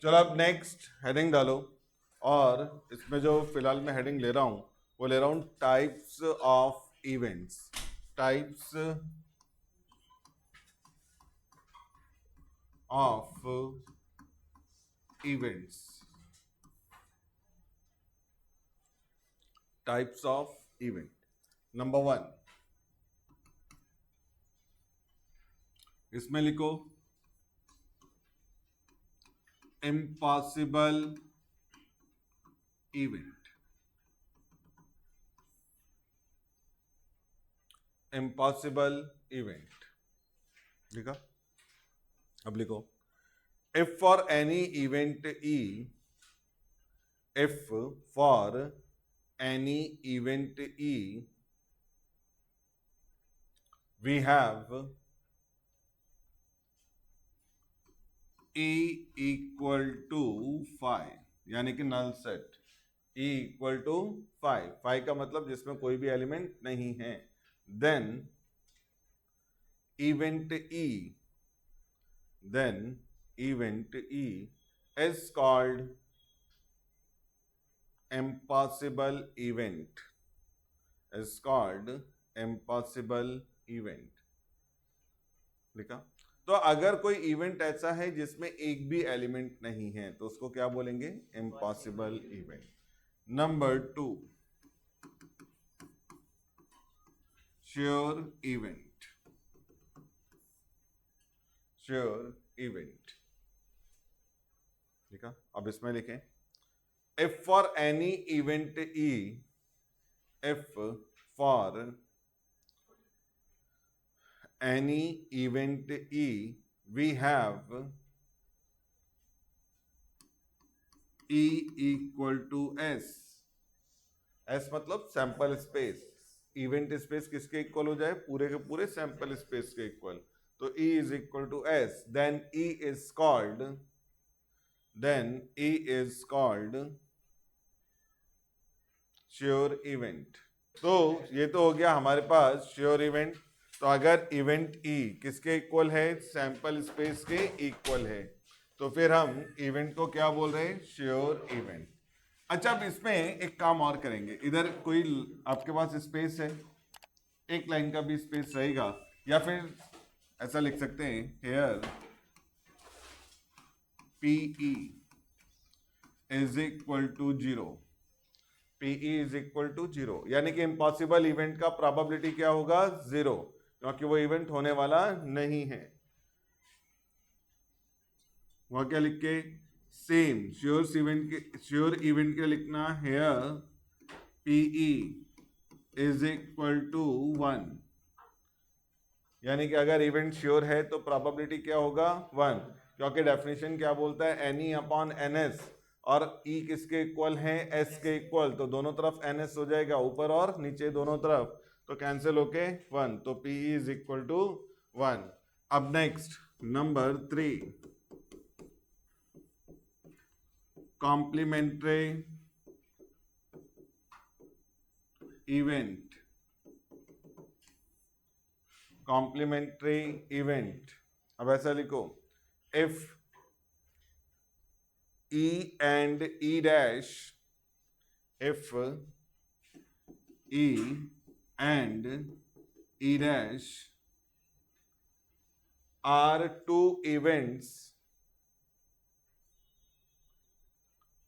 चलो अब next heading डालो। और इसमें जो फिलहाल मैं हेडिंग ले रहा हूं वो ले रहा हूं types of events. Types of events. Types of event. Number 1, इसमें लिखो इम्पॉसिबल इवेंट। इम्पॉसिबल इवेंट लिखा। अब लिखो if for any event E, if for any event E we have e equal to 5, यानी कि null set e equal to 5। 5 का मतलब जिसमें कोई भी एलिमेंट नहीं है। Then event e, then event E is called impossible event, is called impossible event। लिखा। तो अगर कोई इवेंट ऐसा है जिसमें एक भी एलिमेंट नहीं है तो उसको क्या बोलेंगे? Impossible event. Number 2, sure event. Sure event लिखा। अब इसमें लिखें if for any event E, if for any event E we have E equal to S। S मतलब सैंपल स्पेस। इवेंट स्पेस किसके इक्वल हो जाए? पूरे के पूरे सैंपल स्पेस के इक्वल। तो E is equal to S, then E is called, then E is called sure event. तो ये तो हो गया हमारे पास श्योर इवेंट। तो अगर इवेंट ई किसके इक्वल है? सैंपल स्पेस के इक्वल है, तो फिर हम इवेंट को क्या बोल रहे हैं? Sure event. अच्छा, अब इसमें एक काम और करेंगे। इधर कोई आपके पास स्पेस है, एक लाइन का भी स्पेस रहेगा, या फिर ऐसा लिख सकते हैं here P E is equal to 0। P E is equal to 0, यानी कि इम्पॉसिबल इवेंट का प्रोबेबिलिटी क्या होगा? 0, क्योंकि वो इवेंट होने वाला नहीं है। वहां क्या लिख के? सेम श्योर इवेंट के लिखना here P E is equal to 1, यानी कि अगर इवेंट श्योर है तो प्रोबेबिलिटी क्या होगा? 1, क्योंकि डेफिनेशन क्या बोलता है? N E upon N S, और ई किसके इक्वल है? एस के इक्वल। तो दोनों तरफ एन एस हो जाएगा, ऊपर और नीचे दोनों तरफ, तो कैंसिल होके 1, तो पीई इज इक्वल टू 1। अब next number 3, complementary event. Complementary event. अब ऐसा लिखो if E and E dash, if E and E dash are two events,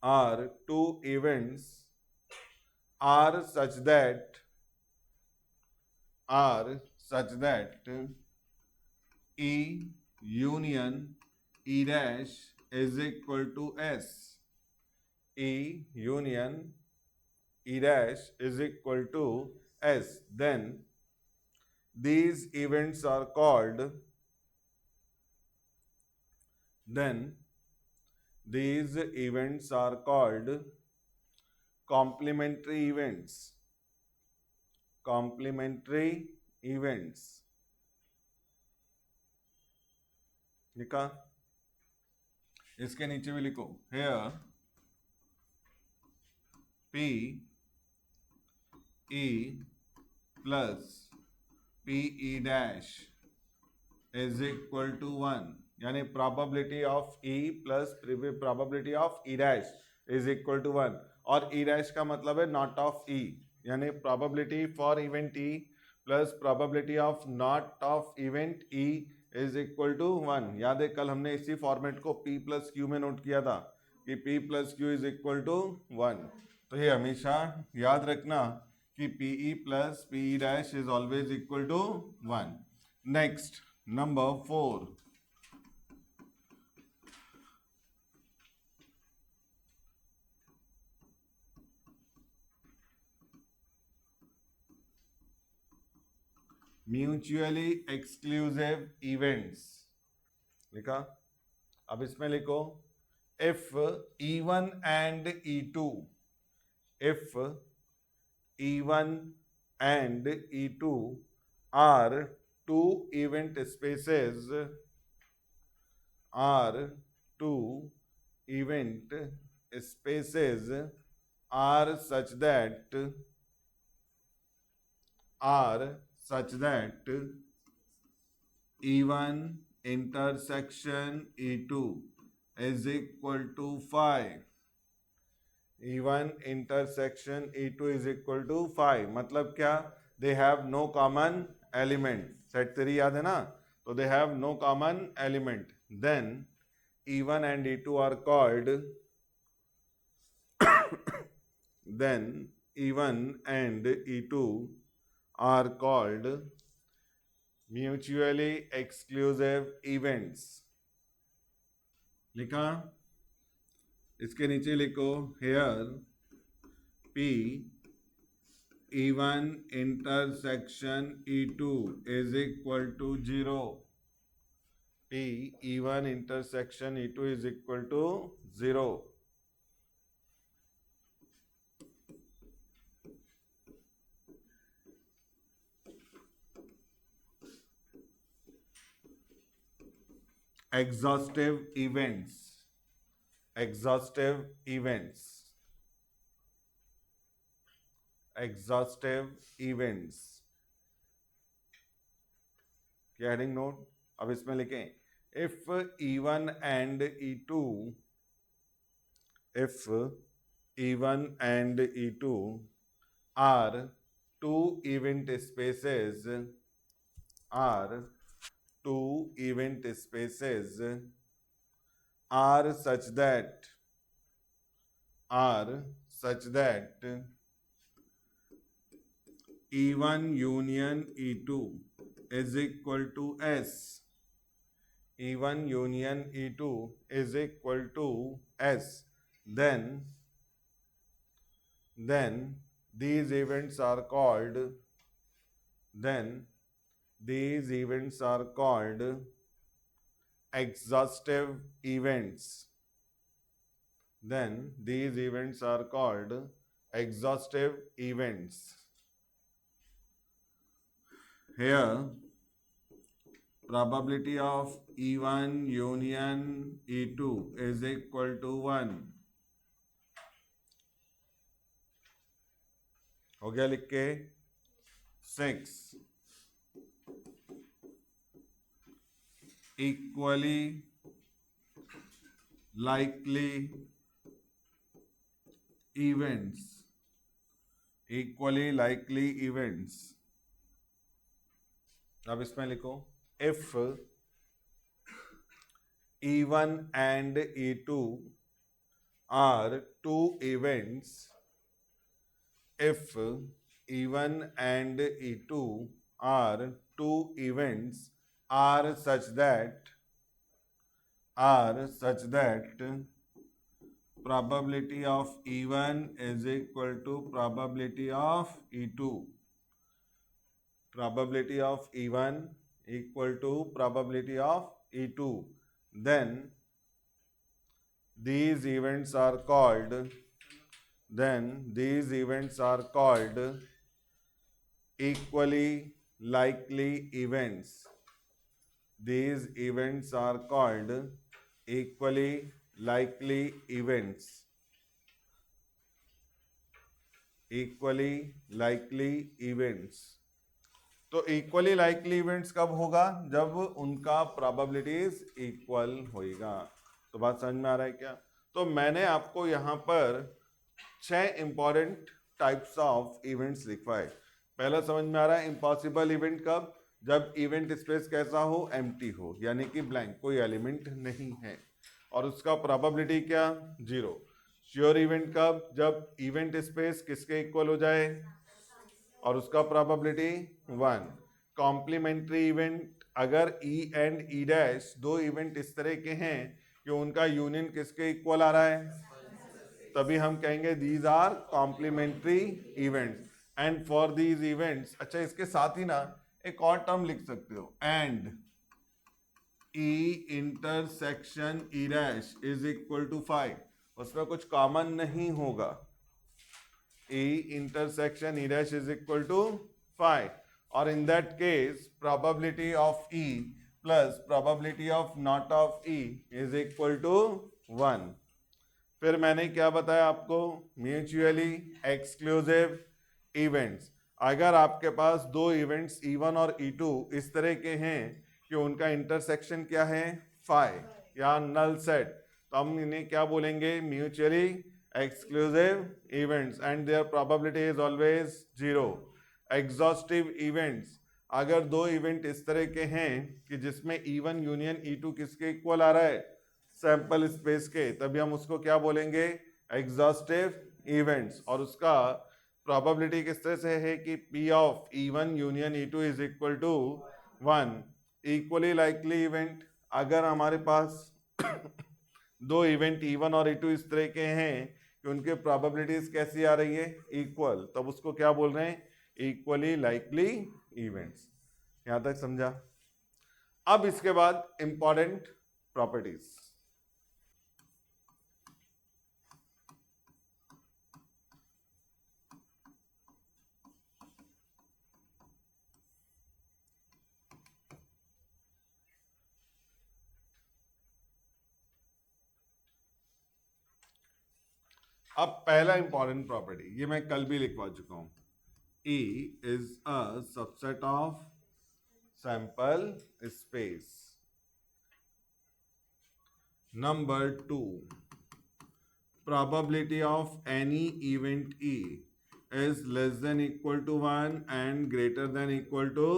are two events, are such that, are such that E union E dash is equal to S. E union E dash is equal to S. Then these events are called, then these events are called complementary events. Complementary events लिखा। इसके नीचे भी लिखो here P E plus P E dash is equal to 1। यानी probability of E plus probability of E dash is equal to 1, और E dash का मतलब है not of E, यानी probability for event E plus probability of not of event E is equal to 1। याद है कल हमने इसी फॉर्मेट को P plus Q में नोट किया था कि P plus Q is equal to 1। तो ये हमेशा याद रखना कि PE plus PE dash is always equal to 1। Next number 4, mutually exclusive events लिखा। अब इसमें लिखो if E1 and E2, if E1 and E2 are two event spaces, are two event spaces are such that E1 intersection E2 is equal to 5। E1 intersection E2 is equal to 5 मतलब क्या? They have no common element। Set three याद है ना? तो they have no common element, then E1 and E2 are called then E1 and E2 are called mutually exclusive events। लिखा। इसके नीचे लिखो here P E1 intersection E2 is equal to 0। P E1 intersection E2 is equal to 0। exhaustive events, exhaustive events, exhaustive events क्या heading note. अब इसमें लिखें if E1 and E2, if E1 and E2 are two event spaces, are two event spaces are such that E1 union E2 is equal to S। E1 union E2 is equal to S, then these events are called exhaustive events। Then these events are called exhaustive events। Here probability of E1 union E2 is equal to 1। हो गया लिख के। 6 equally likely events, equally likely events। अब इसमें लिखो if E1 and E2 are two events, if E1 and E2 are two events are such that probability of E1 is equal to probability of E2, probability of E1 equal to probability of E2, then these events are called equally likely events। These events are called equally likely events, equally likely events। तो equally likely events कब होगा? जब उनका probabilities equal होएगा। तो बात समझ में आ रहा है क्या? तो मैंने आपको यहाँ पर 6 इंपॉर्टेंट टाइप्स ऑफ इवेंट्स लिखवाए। पहला समझ में आ रहा है, इम्पॉसिबल इवेंट कब? जब इवेंट स्पेस कैसा हो? एम्प्टी हो, यानी कि ब्लैंक, कोई एलिमेंट नहीं है, और उसका प्रोबेबिलिटी क्या? 0। श्योर इवेंट कब? जब इवेंट स्पेस किसके इक्वल हो जाए और उसका प्रोबेबिलिटी 1। कॉम्प्लीमेंट्री इवेंट, अगर ई एंड ई डैश दो इवेंट इस तरह के हैं कि उनका यूनियन किसके इक्वल आ रहा है, तभी हम कहेंगे these are complementary events. And for these events, अच्छा इसके साथ ही ना एक और टर्म लिख सकते हो, and E intersection E dash is equal to 5, उसमें कुछ कॉमन नहीं होगा। E intersection E dash is equal to 5, or in that case probability of E plus probability of not of E is equal to 1। फिर मैंने क्या बताया आपको? Mutually exclusive events, अगर आपके पास दो इवेंट्स E1 और E2 इस तरह के हैं कि उनका इंटरसेक्शन क्या है? 5 या नल सेट, तो हम इन्हें क्या बोलेंगे? Mutually exclusive events and their probability is always 0। exhaustive events, अगर दो इवेंट इस तरह के हैं कि जिसमें E1 यूनियन E2 किसके इक्वल आ रहा है? सैंपल स्पेस के, तभी हम उसको क्या बोलेंगे? exhaustive events। और उसका probability किस तरह से है कि P of E1 union E2 is equal to 1। equally likely event, अगर हमारे पास दो इवेंट E1 और E2 इस तरह के हैं कि उनके प्रोबेबिलिटीज कैसी आ रही है? इक्वल, तब उसको क्या बोल रहे हैं? Equally likely events. यहां तक समझा? अब इसके बाद इंपॉर्टेंट प्रॉपर्टीज। अब पहला इंपॉर्टेंट प्रॉपर्टी, ये मैं कल भी लिखवा चुका हूं, E is a subset of sample space। Number 2, probability of any event E is less than equal to 1 and greater than equal to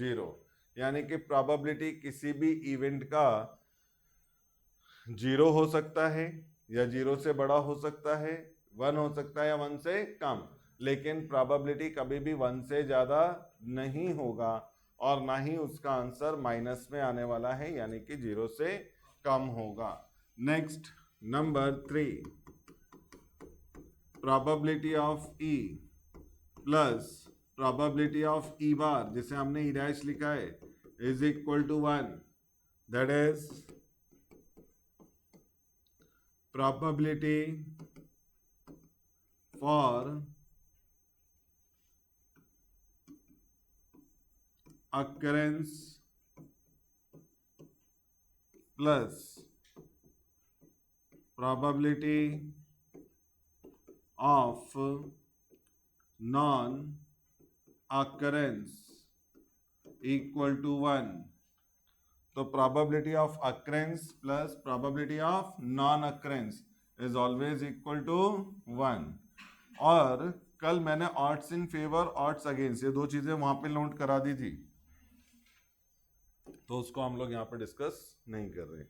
0, यानी कि probability किसी भी इवेंट का 0 हो सकता है या 0 से बड़ा हो सकता है, 1 हो सकता है या 1 से कम, लेकिन प्रोबेबिलिटी कभी भी 1 से ज्यादा नहीं होगा और ना ही उसका आंसर माइनस में आने वाला है, यानी कि 0 से कम होगा। Next, number 3, probability of E plus probability of E bar, जिसे हमने E डैश लिखा है, is equal to 1। That is probability for occurrence plus probability of non occurrence equal to 1। तो probability of occurrence plus probability of non occurrence is always equal to 1। और कल मैंने odds in favor odds against ये दो चीजें वहां पे note करा दी थी, तो उसको हम लोग यहाँ पे डिस्कस नहीं कर रहे।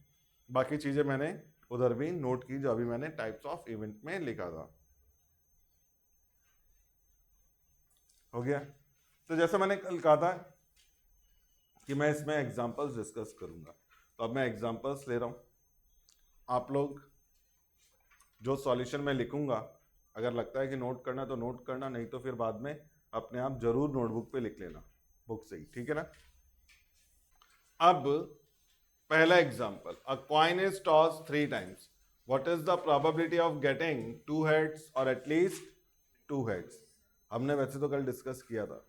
बाकी चीजें मैंने उधर भी नोट की जो अभी मैंने टाइप्स ऑफ इवेंट में लिखा था। हो गया? तो जैसा मैंने कल कहा था कि मैं इसमें एग्जांपल्स डिस्कस करूंगा, तो अब मैं एग्जांपल्स ले रहा हूं। आप लोग जो सॉल्यूशन मैं लिखूंगा, अगर लगता है कि नोट करना तो नोट करना, नहीं तो फिर बाद में अपने आप जरूर नोटबुक पे लिख लेना, बुक से ही, ठीक है ना? अब पहला example, a coin is toss 3 times, what is the probability of getting 2 heads और एटलीस्ट 2 हेड्स? हमने वैसे तो कल डिस्कस किया था।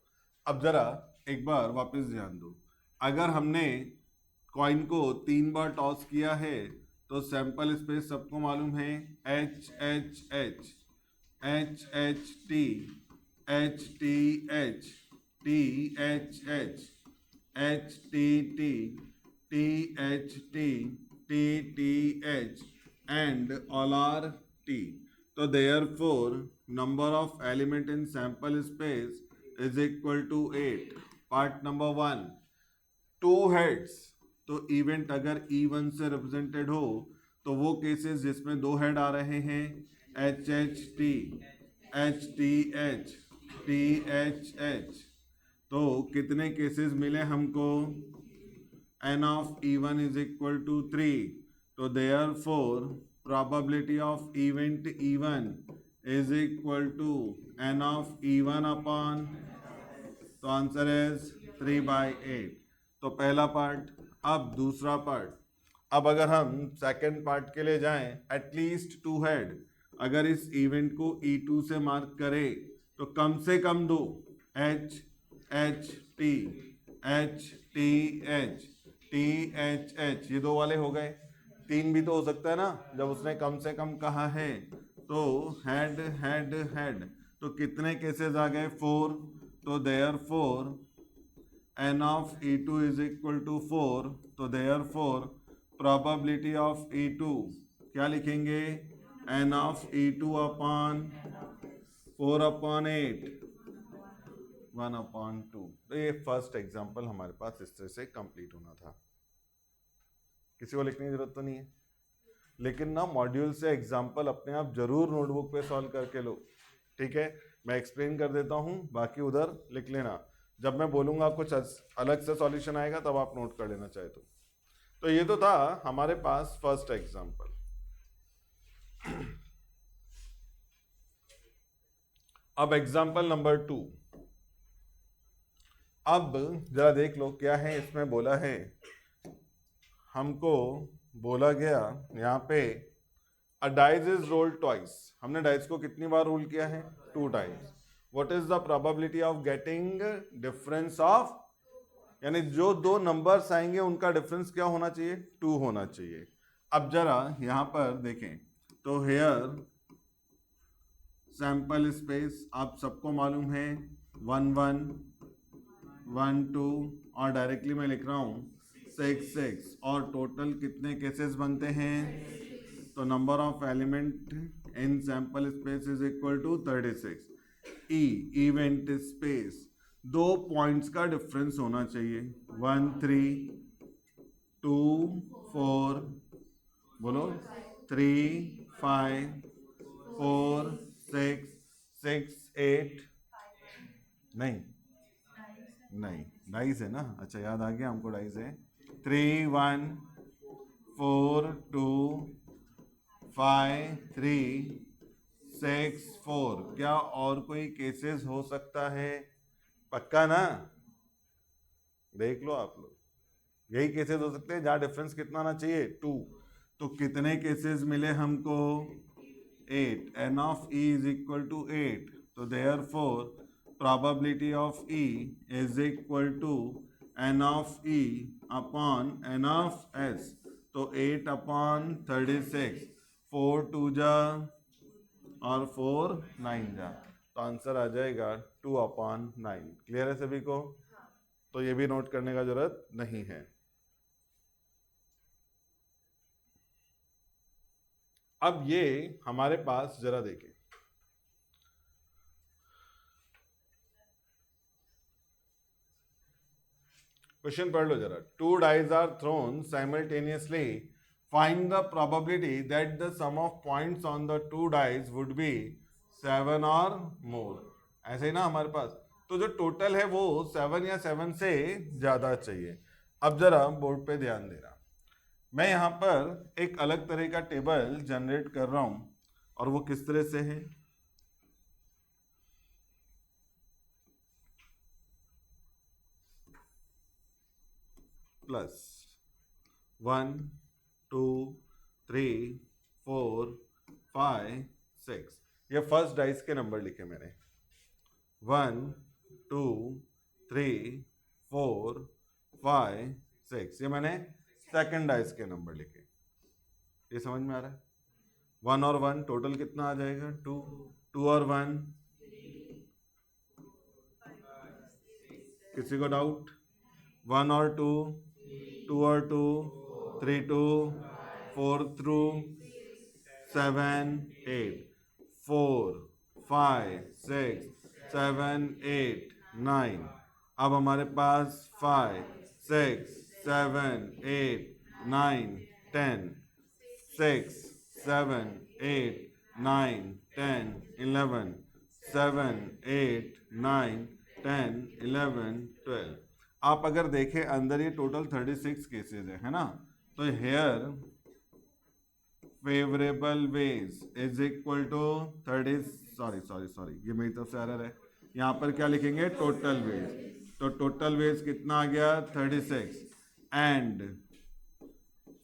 अब जरा एक बार वापस ध्यान दो, अगर हमने कॉइन को 3 बार टॉस किया है तो सैंपल स्पेस सबको मालूम है, H H H H H T H T H, THH, HTT, THT, TTH, and all are T. So therefore number of element in sample space is equal to 8. Part number 1, two heads, तो event अगर E1 से represented हो तो वो cases जिसमें दो head आ रहे हैं HHT, HTH, THH, तो कितने केसेस मिले हमको? n of E1 is equal to 3. तो therefore probability of event E1 is equal to n of E1 upon, तो आंसर इज 3/8. तो पहला पार्ट. अब दूसरा पार्ट. अब अगर हम सेकंड पार्ट के लिए जाएं, एटलीस्ट टू हेड अगर इस इवेंट को E2 से मार्क करें तो कम से कम दो H, H, T, H, T, H, T, H, H, ये दो वाले हो गए. तीन भी तो हो सकता है ना, जब उसने कम से कम कहा है. तो हेड हेड हेड, तो कितने केसेस आ गए? 4. तो therefore n of E2 is equal to 4. तो therefore probability of E2 क्या लिखेंगे? n of E2 upon 4/8, 1/2. तो ये फर्स्ट एग्जांपल हमारे पास इस तरह से कंप्लीट होना था. किसी को लिखने की जरूरत तो नहीं है, लेकिन ना मॉड्यूल से एग्जांपल अपने आप जरूर नोटबुक पे सॉल्व करके लो. ठीक है, मैं एक्सप्लेन कर देता हूँ, बाकी उधर लिख लेना. जब मैं बोलूँगा कुछ अलग से सॉल्यूशन आएगा तब आप नोट कर लेना चाहे तो ये तो था हमारे पास फर्स्ट एग्जांपल. अब एग्जांपल नंबर 2. अब जरा देख लो क्या है इसमें बोला है. हमको बोला गया यहाँ पे A dice is rolled twice. हमने डाइस को कितनी बार रोल किया है? 2 times. What is the probability of getting difference of, यानी जो दो नंबर्स आएंगे उनका डिफरेंस क्या होना चाहिए? 2 होना चाहिए. अब जरा यहां पर देखें तो हेयर सैंपल स्पेस आप सबको मालूम है 1 1 1 2, और डायरेक्टली मैं लिख रहा हूं 6 6, और टोटल कितने केसेस बनते हैं? तो number of element in sample space is equal to 36. Event space, दो पॉइंट्स का डिफरेंस होना चाहिए. 1 3 2 4, बोलो 3 5 4 6 6 8. नहीं नहीं, डाइस है ना. अच्छा, याद आ गया हमको, डाइस है. 3 1 4 2 5 3 6 4. क्या और कोई केसेस हो सकता है? पक्का ना? देख लो आप लोग, यही केसेस हो सकते हैं जहां डिफरेंस कितना आना चाहिए? 2. तो कितने केसेस मिले हमको? 8. n of E is equal to 8. तो therefore probability of E is equal to n of E upon n of S. तो 8/36. 4 2 जा और 4 9 जा, तो आंसर आ जाएगा 2/9. क्लियर है सभी को? तो ये भी नोट करने का जरूरत नहीं है. अब ये हमारे पास जरा देखें, क्वेश्चन पढ़ लो जरा. 2 dice are thrown simultaneously. Find the probability that the sum of points on the 2 dice would be 7 और मोर. ऐसे ही ना हमारे पास. तो जो टोटल है वो 7 या 7 से ज्यादा चाहिए. अब जरा बोर्ड पे ध्यान देना. मैं यहाँ पर एक अलग तरह का टेबल जनरेट कर रहा हूं, और वो किस तरह से है? प्लस 1 2 3 4 5 6. ये फर्स्ट डाइस के नंबर लिखे मैंने. 1 2 3 4 5 6. ये मैंने सेकंड डाइस के नंबर लिखे. ये समझ में आ रहा है? 1 और 1 टोटल कितना आ जाएगा? 2. 2 और 1 किसी को डाउट? 1 और 2, 2 और 2, 3 to 4 through 7 8, 4 5 6 7 8 9। अब हमारे पास 5 6 7 8 9 10, 6 7 8 9 10 11, 7 8 9 10 11 12। आप अगर देखें अंदर ये टोटल 36 केसेस है ना? तो here favourable ways is equal to 30, sorry ये मेरी तरफ से एरर है। यहाँ पर क्या लिखेंगे? Total ways. तो टोटल वेज कितना आ गया? 36। एंड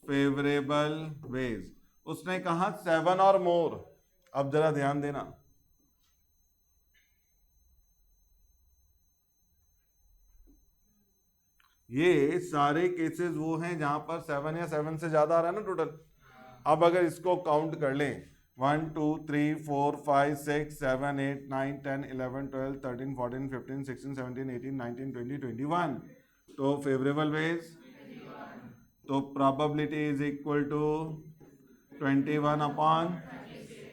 फेवरेबल वेज, उसने कहा 7 और मोर। अब जरा ध्यान देना, ये सारे केसेस वो हैं जहां पर 7 या 7 से ज्यादा आ रहा है ना टोटल। अब अगर इसको काउंट कर लें, 1 2 3 4 5 6 7 8 9 10 11 12 13 14 15 16 17 18 19 20 21, तो फेवरेबल वेज, तो probability is equal to 21 upon,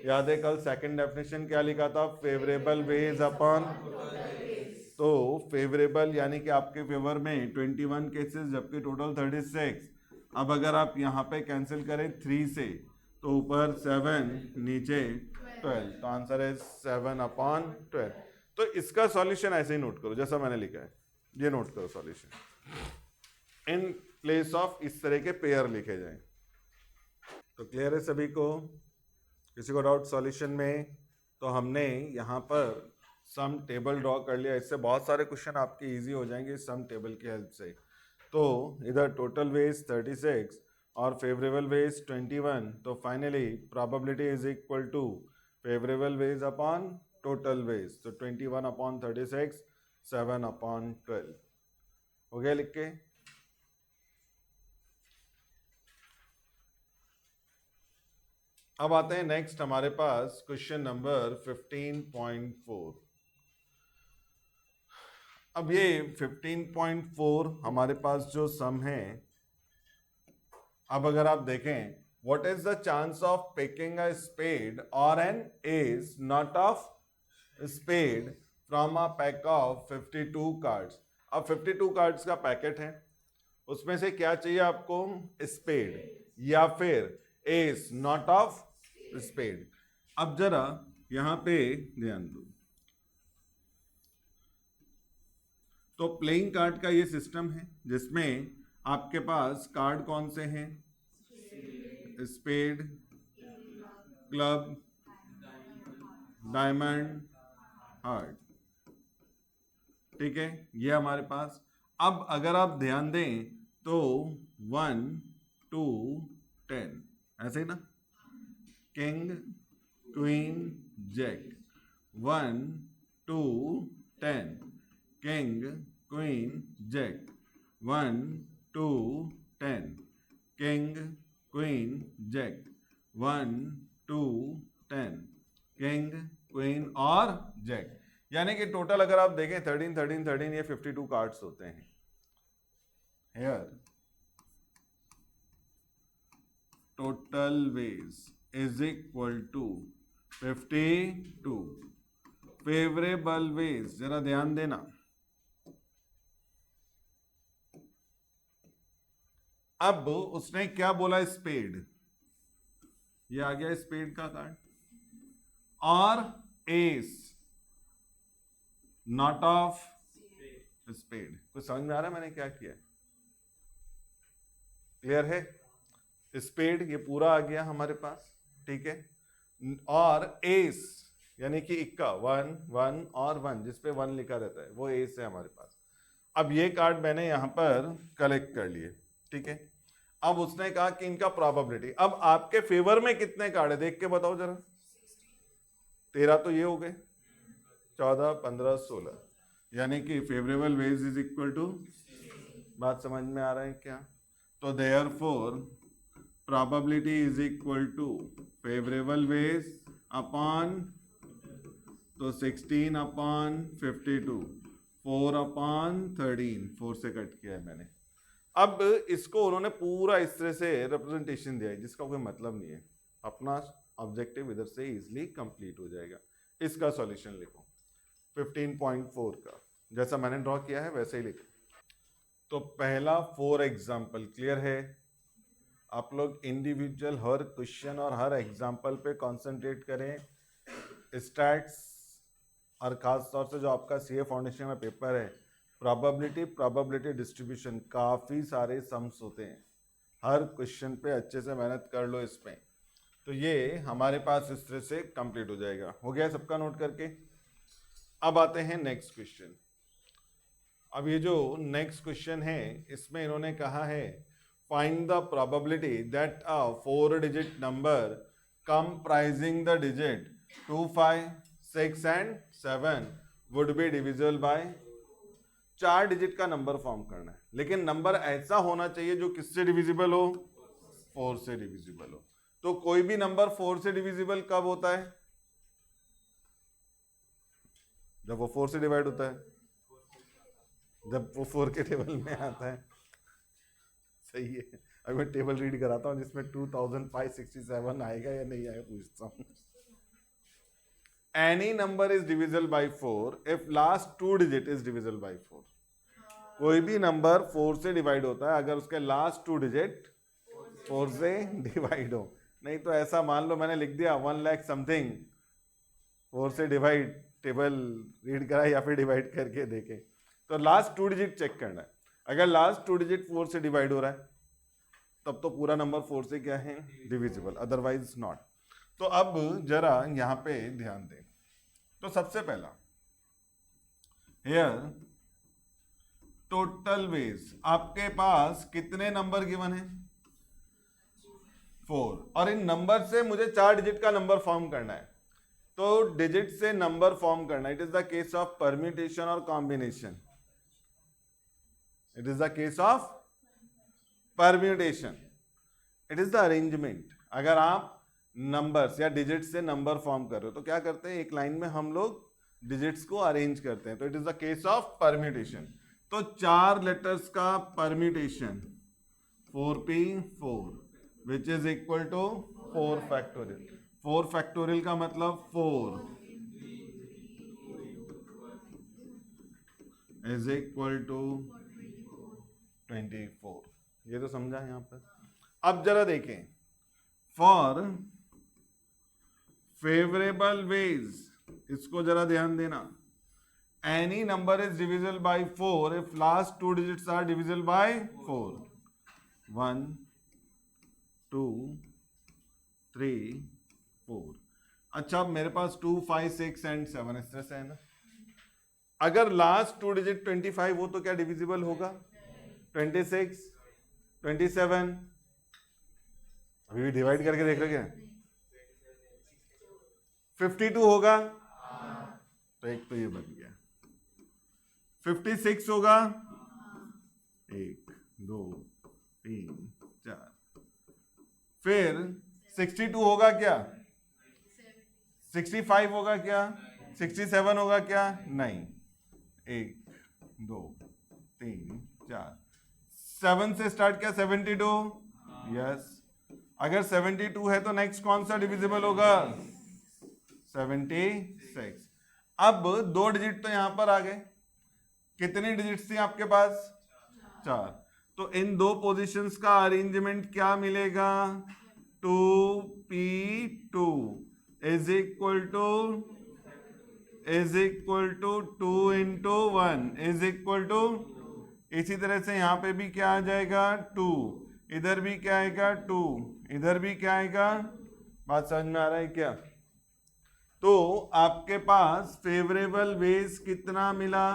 याद है कल सेकंड डेफिनेशन क्या लिखा था? फेवरेबल वेज अपॉन, तो फेवरेबल यानी कि आपके फेवर में 21 केसेस, जबकि टोटल 36। अब अगर आप यहाँ पे कैंसिल करें 3 से, तो ऊपर 7 नीचे 12, तो आंसर है 7 अपॉन 12। तो इसका सॉल्यूशन ऐसे ही नोट करो जैसा मैंने लिखा है, ये नोट करो सॉल्यूशन इन प्लेस ऑफ इस तरह के पेयर लिखे जाएं। तो क्लियर है सभी को? किसी को डाउट सॉल्यूशन में? तो हमने यहाँ पर सम टेबल ड्रॉ कर लिया, इससे बहुत सारे क्वेश्चन आपके इजी हो जाएंगे सम टेबल की हेल्प से। तो इधर टोटल वेज 36 और फेवरेबल वेज 21, तो finally probability is equal to favourable ways upon total ways, तो 21 अपॉन 36, 7 अपॉन 12 हो गया लिख के। अब आते हैं नेक्स्ट हमारे पास क्वेश्चन नंबर 15.4। अब ये 15.4 हमारे पास जो सम है, अब अगर आप देखें, what is the chance of picking a spade और an ace not of spade from a pack of 52 cards. अब 52 कार्ड्स का पैकेट है, उसमें से क्या चाहिए आपको? स्पेड या फिर एस नॉट ऑफ स्पेड। अब जरा यहां पे ध्यान दो, तो प्लेइंग कार्ड का ये सिस्टम है जिसमें आपके पास कार्ड कौन से हैं? Spade, club, diamond, heart. ठीक है, ये हमारे पास। अब अगर आप ध्यान दें तो 1 2 10 ऐसे ही ना, king queen jack, 1 2 10, king queen jack, 1 2 10, king queen jack, 1 2 10, king queen और जैक। यानी कि टोटल अगर आप देखें 13 13 13, ये 52 कार्ड्स होते हैं। Here total ways is equal to 52। Favourable ways जरा ध्यान देना, अब उसने क्या बोला? स्पेड, ये आ गया स्पेड का कार्ड, और एस नॉट ऑफ स्पेड। कुछ समझ में आ रहा है मैंने क्या किया? क्लियर है? स्पेड ये पूरा आ गया हमारे पास, ठीक है, और एस यानी कि इक्का 1 1 और 1, जिसपे 1 लिखा रहता है, वो एस है हमारे पास। अब ये कार्ड मैंने यहां पर कलेक्ट कर लिए, ठीक है। अब उसने कहा कि इनका प्रोबेबिलिटी, अब आपके फेवर में कितने कार्ड है देख के बताओ जरा। 13 तो ये हो गए, 14 15 16, यानी कि favourable ways is equal to, बात समझ में आ रहा है क्या? तो therefore probability is equal to favorable ways upon, तो 16 upon 52, 4/13, 4 से कट किया है मैंने। अब इसको उन्होंने पूरा इस तरह से रिप्रेजेंटेशन दिया है जिसका कोई मतलब नहीं है, अपना ऑब्जेक्टिव इधर से इजीली कंप्लीट हो जाएगा। इसका सॉल्यूशन लिखो 15.4 का, जैसा मैंने ड्रॉ किया है वैसे ही लिखो। तो पहला 4 एग्जाम्पल क्लियर है। आप लोग इंडिविजुअल हर क्वेश्चन और हर एग्जाम्पल पे कंसंट्रेट करें। स्टैट्स और खास तौर से जो आपका सीए फाउंडेशन का पेपर है, प्रोबेबिलिटी डिस्ट्रीब्यूशन, काफ़ी सारे सम्स होते हैं। हर क्वेश्चन पे अच्छे से मेहनत कर लो इसमें, तो ये हमारे पास इस तरह से कंप्लीट हो जाएगा। हो गया सबका नोट करके? अब आते हैं नेक्स्ट क्वेश्चन। अब ये जो नेक्स्ट क्वेश्चन है इसमें इन्होंने कहा है find the probability that a 4 digit number comprising the digit 2, 5, 6 and 7 would be divisible by। 4 digit का नंबर फॉर्म करना है, लेकिन नंबर ऐसा होना चाहिए जो किससे डिविजिबल हो? 4 से डिविजिबल हो। तो कोई भी नंबर 4 से डिविजिबल कब होता है? जब वो 4 से डिवाइड होता है, जब वो 4 के टेबल में आता है। सही है। अभी मैं टेबल रीड कराता हूँ जिसमें 2567 आएगा या नहीं आएगा पूछता हूँ। Any number is divisible by 4 if last 2 digit is divisible by 4। कोई भी नंबर 4 से डिवाइड होता है अगर उसके लास्ट 2 डिजिट 4 से डिवाइड हो। नहीं तो ऐसा मान लो मैंने लिख दिया 1 लाख समथिंग, 4 से डिवाइड, टेबल रीड करा या फिर डिवाइड करके देखे, तो लास्ट 2 डिजिट चेक करना है। अगर लास्ट 2 डिजिट 4 से डिवाइड हो रहा है तब तो पूरा नंबर 4 से क्या है? Divisible, otherwise not. तो अब जरा यहां पे ध्यान दें। तो सबसे पहला हियर टोटल वेज, आपके पास कितने नंबर गिवन है? 4, और इन नंबर से मुझे 4 डिजिट का नंबर फॉर्म करना है। तो डिजिट से नंबर फॉर्म करना, it is the case of permutation और combination. It is the case of permutation, it is the arrangement. अगर आप नंबर्स या डिजिट से नंबर फॉर्म कर रहे हो तो क्या करते हैं, एक लाइन में हम लोग डिजिट्स को अरेंज करते हैं, तो it is the case of permutation. तो 4 लेटर्स का permutation 4p4 which is equal to 4 factorial. 4 factorial का मतलब 4 इज इक्वल टू 24। ये तो समझा यहां पर। अब जरा देखें, फॉर फेवरेबल वेज, इसको जरा ध्यान देना। Any number is divisible by 4 if last 2 digits are divisible by 4। 1, 2, 3, 4। अच्छा, अब मेरे पास 2, 5, 6 एंड 7 इस तरह से है ना। अगर लास्ट 2 डिजिट 25 हो तो क्या डिविजिबल होगा? 26, 27, अभी भी डिवाइड करके देख रहे क्या? 52 होगा, तो एक तो ये बन गया। 56 होगा, 1, 2, 3, 4। फिर 62 होगा क्या? 65 होगा क्या? 67 होगा क्या? नहीं। 1, 2, 3, 4। 7 से स्टार्ट किया 72, यस। अगर 72 है तो नेक्स्ट कौन सा डिविजिबल होगा? 76। अब 2 डिजिट तो यहां पर आ गए। कितनी डिजिट्स थी आपके पास? 4। तो इन 2 पोजीशंस का अरेंजमेंट क्या मिलेगा? 2p2 is equal to 2 into 1 is equal to, इसी तरह से यहां पे भी क्या आ जाएगा? 2, इधर भी क्या आएगा? 2, इधर भी क्या आएगा? बात समझ में आ रहा है क्या? तो आपके पास फेवरेबल वेज कितना मिला?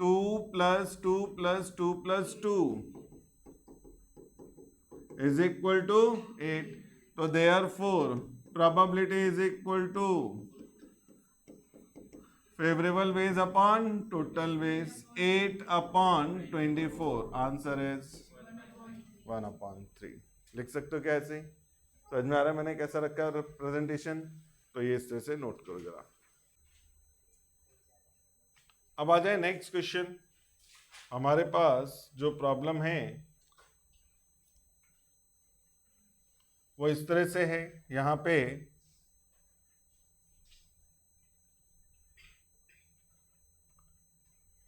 2 + 2 + 2 + 2 इज इक्वल टू 8। तो therefore probability is equal to favourable ways upon total ways, 8/24। Answer is 1/3। लिख सकते हो क्या ऐसे? समझ में आ रहा है मैंने कैसा रखा प्रेजेंटेशन? तो ये इस तरह से नोट करो जरा। अब आ जाए नेक्स्ट क्वेश्चन। हमारे पास जो प्रॉब्लम है वो इस तरह से है। यहां पे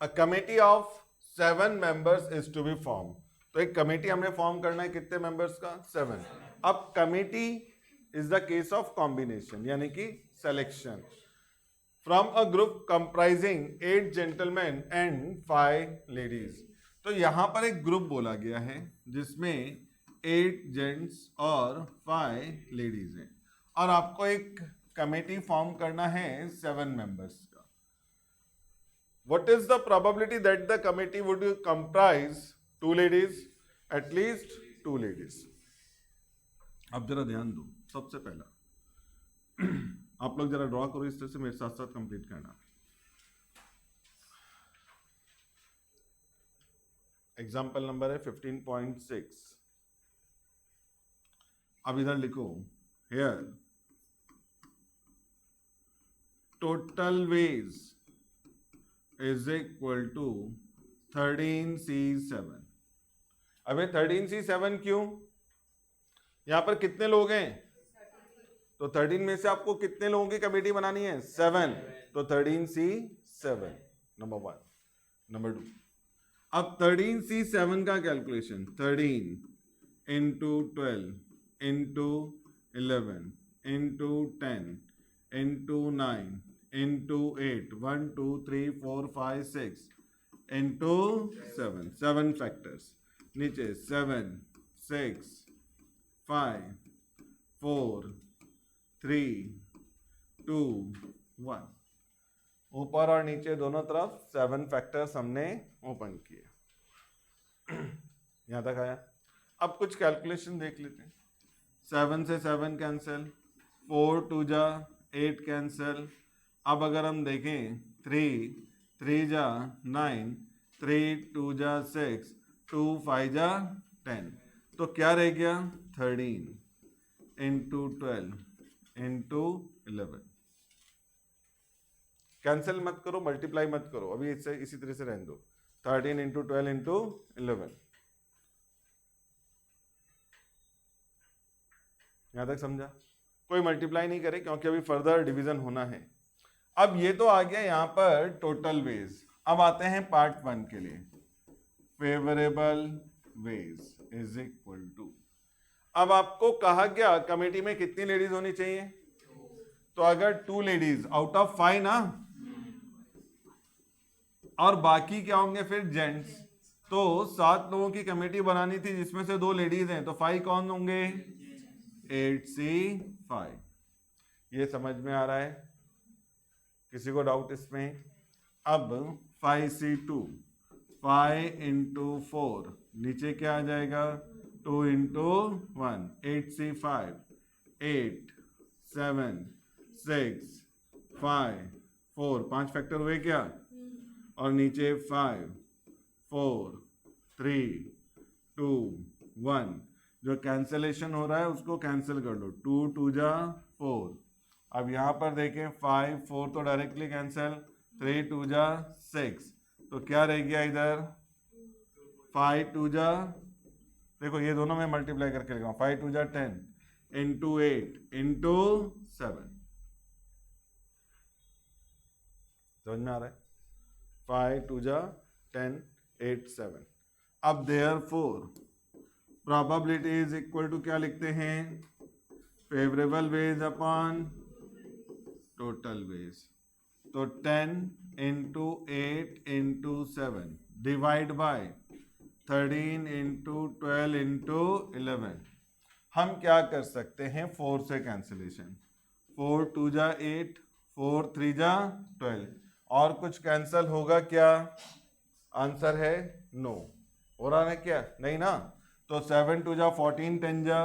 a committee of 7 members is to be form. तो एक कमेटी हमने फॉर्म करना है, कितने मेंबर्स का? 7। अब committee is the case of combination, यानी कि selection from a group comprising 8 gentleman and 5 ladies. तो यहां पर एक ग्रुप बोला गया है जिसमें 8 जेंट्स और 5 लेडीज हैं, और आपको एक कमेटी फॉर्म करना है 7 मेंबर्स का। What is the probability that the committee would comprise 2 ladies? At least 2 ladies. अब जरा ध्यान दो, सबसे पहला आप लोग जरा ड्रॉ करो इस तरह से, मेरे साथ साथ कंप्लीट करना। एग्जाम्पल नंबर है 15.6। अब इधर लिखो, here total ways is equal to 13C7। अबे 13C7 क्यों? यहां पर कितने लोग हैं? तो 13 में से आपको कितने लोगों की कमेटी बनानी है? 7। तो 13C7 नंबर 1। नंबर 2, अब 13C7 का calculation 13 into 12 into 11 into 10 into 9 into 8, 1 2 3 4 5 6 into 7, 7 factors. नीचे 7 6 5 4 3 2 1। ऊपर और नीचे दोनों तरफ 7 फैक्टर्स हमने ओपन किए। यहां तक आया। अब कुछ कैलकुलेशन देख लेते हैं। 7 से 7 कैंसिल, 4 2 जा 8 कैंसिल। अब अगर हम देखें 3 3 जा 9, 3 2 जा 6, 2 5 जा 10, तो क्या रह गया? 13 इंटू 12 इंटू 11। कैंसिल मत करो, मल्टीप्लाई मत करो, अभी इससे इसी तरह से रहने दो। 13 इंटू 12 इंटू 11। यहां तक समझा? कोई मल्टीप्लाई नहीं करे क्योंकि अभी फर्दर डिवीजन होना है। अब ये तो आ गया यहां पर टोटल वेज। अब आते हैं पार्ट 1 के लिए। Favourable ways is equal to, अब आपको कहा गया कमेटी में कितनी लेडीज होनी चाहिए? तो अगर 2 लेडीज आउट ऑफ 5 ना, और बाकी क्या होंगे फिर? जेंट्स। तो 7 लोगों की कमेटी बनानी थी जिसमें से 2 लेडीज हैं, तो 5 कौन होंगे? 8C5। ये समझ में आ रहा है? किसी को डाउट इसमें? अब 5C2, 5 इंटू 4, नीचे क्या आ जाएगा? 2 इंटू 1, 8C5, 8 7 6 5 4, 5 फैक्टर हुए क्या? और नीचे 5 4 3 2 1। जो कैंसलेशन हो रहा है उसको कैंसिल कर लो। 2 2 जा 4। अब यहां पर देखें 5 4 तो डायरेक्टली कैंसिल, 3 2 जा 6, तो क्या रह गया इधर? 5 2 जा, देखो ये दोनों में मल्टीप्लाई करके लिखा हूं, 5 2 जा 10 इंटू 8 इंटू 7। समझ में आ रहा है? 5 2 जा 10 8 7। अब therefore probability is equal to क्या लिखते हैं? Favourable ways upon total ways. तो 10 into 8 into 7 divide by 13 into 12 into 11। हम क्या कर सकते हैं? 4 से कैंसिलेशन, 4 2 जा 8, 4 3 जा 12। और कुछ कैंसिल होगा क्या? आंसर है नो। हो रहा है क्या? नहीं ना। तो 7 2 जा 14, 10 जा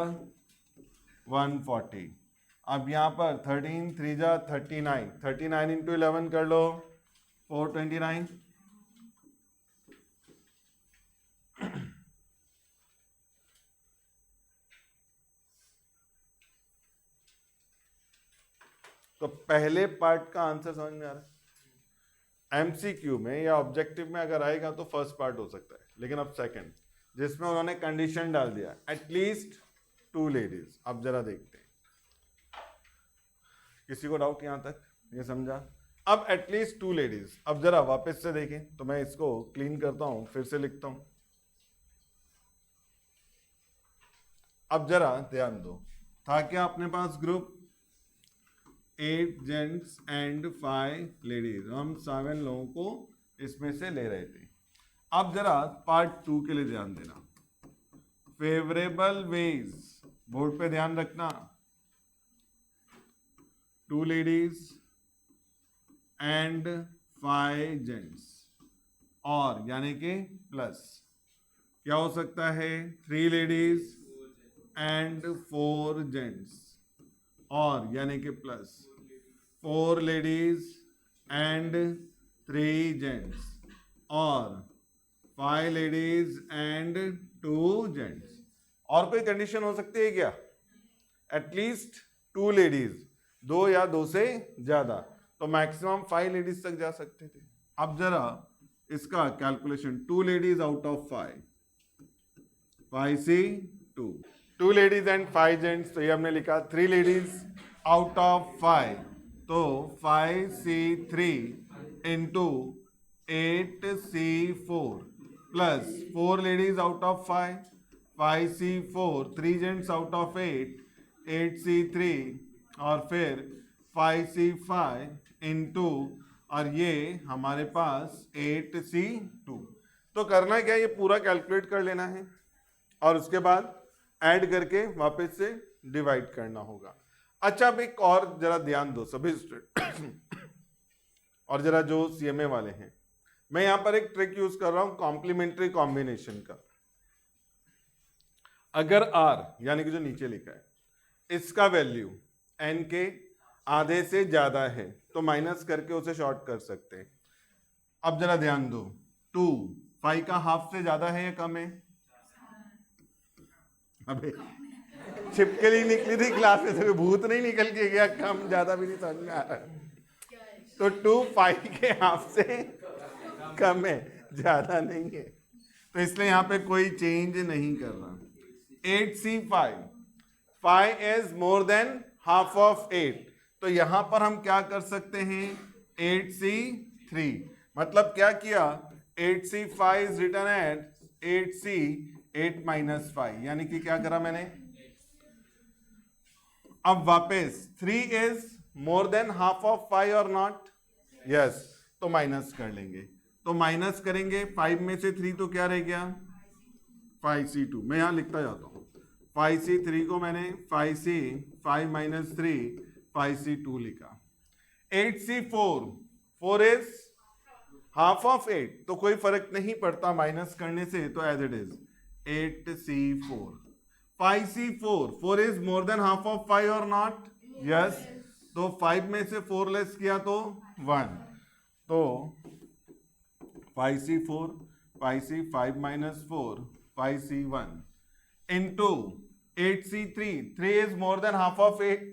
140। अब यहां पर 13 3 जा 39, 39 इंटू 11 कर लो, 429। तो पहले पार्ट का आंसर समझ में आ रहा है? एमसीक्यू में या ऑब्जेक्टिव में अगर आएगा तो फर्स्ट पार्ट हो सकता है, लेकिन अब सेकंड जिसमें उन्होंने कंडीशन डाल दिया एटलीस्ट 2 लेडीज। अब जरा देखते हैं, किसी को डाउट यहां तक, ये समझा? अब एटलीस्ट 2 लेडीज। अब जरा वापस से देखें तो मैं इसको क्लीन करता हूं, फिर से लिखता हूं। अब जरा ध्यान दो, था क्या अपने पास ग्रुप 8 जेंट्स एंड 5 लेडीज, हम 7 लोगों को इसमें से ले रहे थे। अब जरा पार्ट 2 के लिए ध्यान देना, फेवरेबल वेज, बोर्ड पे ध्यान रखना, 2 लेडीज एंड 5 जेंट्स, और यानी कि प्लस क्या हो सकता है, 3 लेडीज एंड 4 जेंट्स, और यानी कि प्लस 4 लेडीज एंड 3 जेंट्स, और 5 लेडीज एंड 2 जेंट्स। और कोई कंडीशन हो सकती है क्या? एटलीस्ट 2 लेडीज, 2 या 2 से ज्यादा, तो मैक्सिमम 5 लेडीज तक जा सकते थे। अब जरा इसका कैलकुलेशन, 2 लेडीज आउट ऑफ 5, 5 से 2 लेडीज एंड 5 जेंट्स, तो ये हमने लिखा 3 लेडीज आउट ऑफ 5, तो 5C3 into 8C4 plus 4 ladies out of 5, 5C4, 3 gents out of 8, 8C3, और फिर 5C5 इंटू, और ये हमारे पास 8C2। तो करना क्या, ये पूरा कैलकुलेट कर लेना है और उसके बाद ऐड करके वापस से डिवाइड करना होगा। अच्छा, अब एक और जरा ध्यान दो सभी स्टूडेंट और जरा जो सीएमए वाले हैं, मैं यहां पर एक ट्रिक यूज कर रहा हूं कॉम्प्लीमेंट्री कॉम्बिनेशन का। अगर आर यानी कि जो नीचे लिखा है इसका वैल्यू एन के आधे से ज्यादा है तो माइनस करके उसे शॉर्ट कर सकते हैं। अब जरा ध्यान दो, 2 5 का हाफ से ज्यादा है या कम है? अबे छिपकली निकली थी क्लास में से, भूत नहीं निकल के गया, कम ज्यादा भी नहीं समझ में आ रहा। तो 2 5 के हाफ से कम है, ज्यादा नहीं है, तो इसलिए यहां पे कोई चेंज नहीं कर रहा। 8C5, 5 is more than half of 8, तो यहां पर हम क्या कर सकते हैं, 8C3, मतलब क्या किया, 8C5 is written eight 8C 8 minus 5, यानी कि क्या करा मैंने। अब वापस 3 is more than half of 5 और नॉट, यस, तो माइनस कर लेंगे, तो माइनस करेंगे 5 में से 3 तो क्या रह गया, 5C2। मैं यहां लिखता जाता हूं, 5C3 को मैंने 5C 5 माइनस 3 5C2 लिखा। 8C4, 4 इज हाफ ऑफ 8, तो कोई फर्क नहीं पड़ता माइनस करने से, तो as it is 8C4। 5C4, 4 is more than half of 5 और नॉट, यस, तो 5 में से 4 लेस किया तो 1, तो 5C4, 5C 5 minus 4 5C1 into 8C3, 3 is more than half of 8,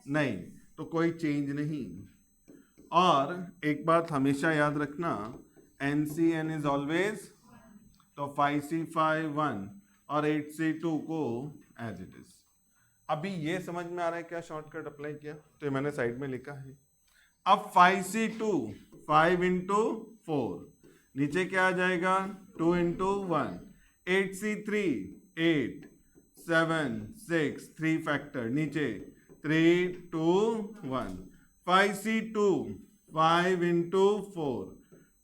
नहीं, तो कोई चेंज नहीं। और एक बात हमेशा याद रखना, NCN इज ऑलवेज, तो 5C5 1 और 8C2 को एज इट इज। अभी ये समझ में आ रहा है क्या शॉर्टकट अप्लाई किया, तो ये मैंने साइड में लिखा है। अब 5C2 5 इंटू 4, नीचे क्या आ जाएगा, 2 इंटू 1, 8C3 8 7 6 3 फैक्टर, नीचे 3 2 1, 5C2 5 इंटू 4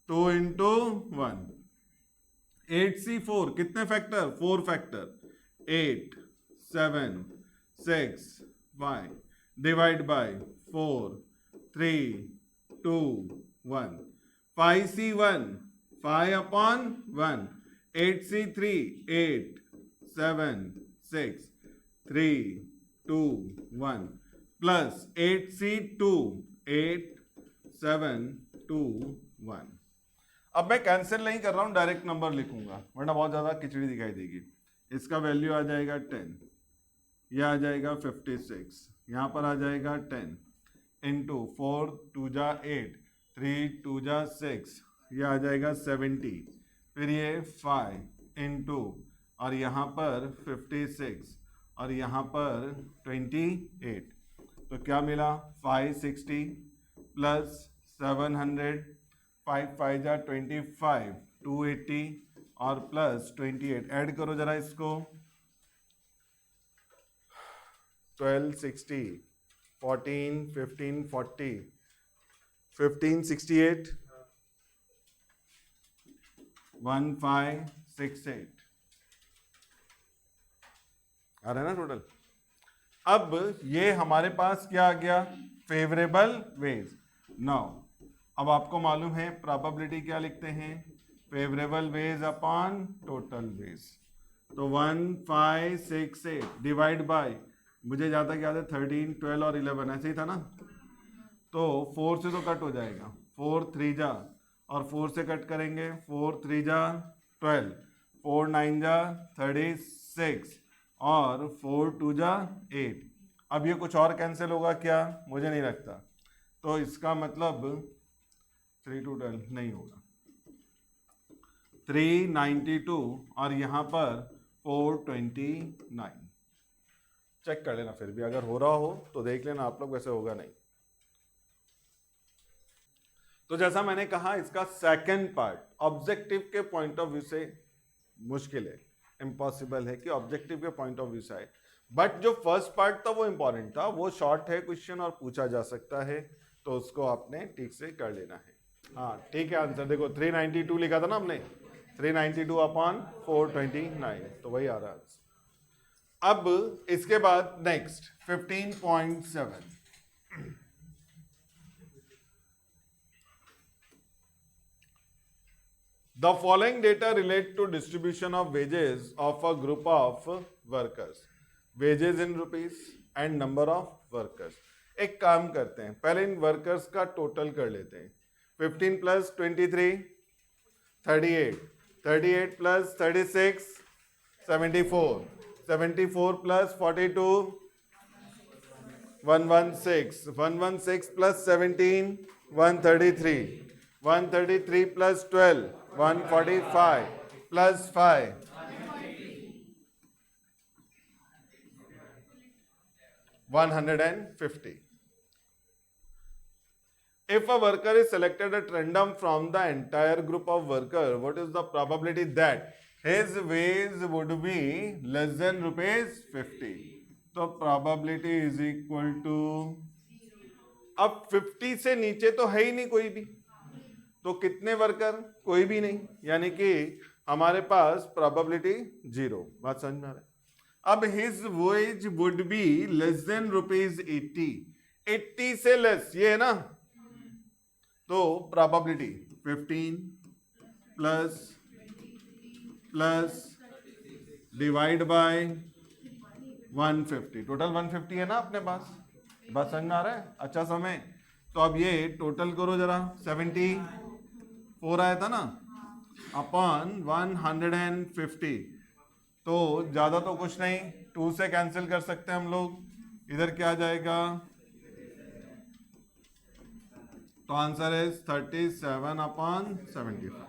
2 इंटू 1, 8C4 कितने factor, 4 factor, 8 7 6 5 divide by 4 3 2 1, 5C1 5 upon 1, 8C3 8 7 6 3 2 1 plus 8C2 8 7 2 1। अब मैं कैंसिल नहीं कर रहा हूं, डायरेक्ट नंबर लिखूंगा वरना बहुत ज्यादा खिचड़ी दिखाई देगी। इसका वैल्यू आ जाएगा 10, यह आ जाएगा 56, यहां पर आ जाएगा 10 इंटू 4 2 जा 8, 3 2 जा 6, ये आ जाएगा 70, फिर ये 5 इंटू, और यहाँ पर 56 और यहाँ पर 28, तो क्या मिला 560 प्लस 700, 5 5 जा 25, 280 और प्लस 28, ऐड करो जरा इसको, 12 60, 14 15 40, 1568, 1568 आ रहा है ना टोटल। अब ये हमारे पास क्या आ गया, फेवरेबल वेज। नाउ अब आपको मालूम है प्रोबेबिलिटी क्या लिखते हैं, favourable ways upon total ways. तो 1568 डिवाइड बाय, मुझे ज़्यादा याद है 13 12 और 11 ऐसे ही था ना, तो 4 से तो कट हो जाएगा, 4 3 जा, और 4 से कट करेंगे, 4 3 जा 12, 4 9 जा 36 और 4 2 जा 8। अब ये कुछ और कैंसिल होगा क्या, मुझे नहीं लगता, तो इसका मतलब 3 2 12 नहीं होगा, 392 और यहाँ पर 429। चेक कर लेना, फिर भी अगर हो रहा हो तो देख लेना आप लोग, वैसे होगा नहीं। तो जैसा मैंने कहा इसका सेकंड पार्ट ऑब्जेक्टिव के पॉइंट ऑफ व्यू से मुश्किल है, इम्पॉसिबल है कि ऑब्जेक्टिव के पॉइंट ऑफ व्यू से आए, बट जो फर्स्ट पार्ट था वो इंपॉर्टेंट था, वो शॉर्ट है क्वेश्चन और पूछा जा सकता है, तो उसको आपने ठीक से कर लेना है। हाँ ठीक है, आंसर देखो 392 लिखा था ना हमने, 392 अपॉन 429, तो वही आ रहा है। अब इसके बाद next 15.7, the following data relate to distribution of wages of a group of workers, wages in rupees and number of workers। एक काम करते हैं, पहले इन वर्कर्स का टोटल कर लेते हैं, 15 plus 23 38, 38 plus 36 74, 74 plus 42 116, 116 plus 17 133, 133 plus 12 145 plus 5 150। If a worker is selected at random from the entire group of workers, what is the probability that his wage would be less than rupees 50? तो probability is equal to, अब 50 से नीचे तो है ही नहीं कोई भी, तो कितने वर्कर, कोई भी नहीं, यानी कि हमारे पास प्रोबेबिलिटी 0। बात समझ में आ रहा है। अब his ways would be less than rupees 80, 80 से लेस ये है ना, तो probability 15 plus plus divide by 150, total 150 है ना अपने पास, बात समझ में आ रहा है, अच्छा समय। तो अब ये टोटल करो जरा, 74 आया था ना अपॉन 150, तो ज्यादा तो कुछ नहीं, 2 से कैंसिल कर सकते हैं हम लोग, इधर क्या आ जाएगा, तो आंसर है 37 upon 75।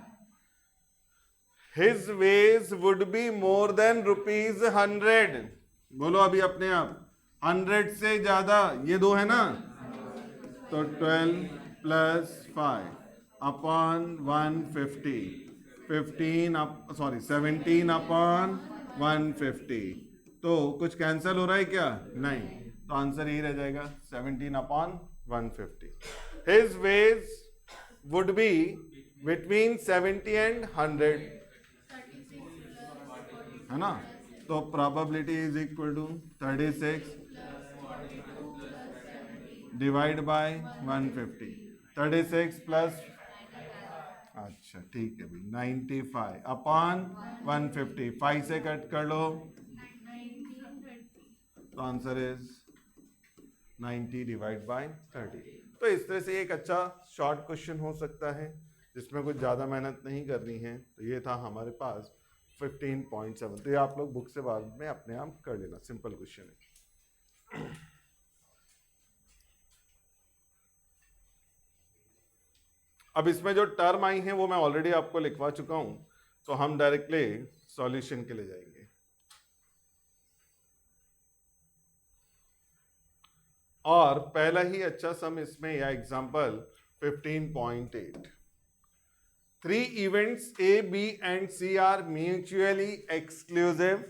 His ways would be more than rupees 100, बोलो अभी अपने आप, 100 से ज्यादा, ये दो है ना, तो 12 प्लस 5 अपॉन 150, 17 अपॉन 150, तो कुछ कैंसिल हो रहा है क्या, नहीं, तो आंसर यही रह जाएगा 17 upon 150। His ways would be between 70 and 100, है ना, तो probability is equal to 36 divide by 150, 36 plus, अच्छा ठीक है भाई, 95 अपॉन 150, 5 से कट कर लो, तो आंसर इज 90 डिवाइड बाय 30। तो इस तरह से एक अच्छा शॉर्ट क्वेश्चन हो सकता है जिसमें कुछ ज़्यादा मेहनत नहीं करनी है। तो ये था हमारे पास 15.7, तो ये आप लोग बुक से बाद में अपने आप कर लेना, सिंपल क्वेश्चन है। अब इसमें जो टर्म आई हैं वो मैं ऑलरेडी आपको लिखवा चुका हूं, तो हम डायरेक्टली सॉल्यूशन के लिए जाएंगे। और पहला ही अच्छा सम इसमें या example 15.8, 3 events A, B and C are mutually exclusive,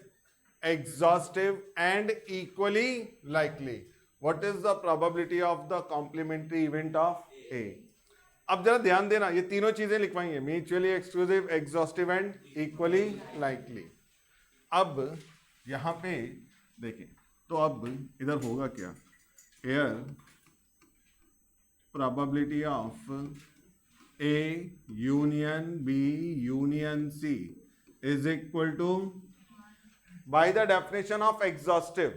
exhaustive and equally likely. What is the probability of the complementary event of A? अब जरा ध्यान देना, ये तीनों चीजें लिखवाएंगे, mutually exclusive, exhaustive and equally likely. अब यहां पे देखें तो अब इधर होगा क्या, here probability of A union B union C is equal to, by the definition of exhaustive,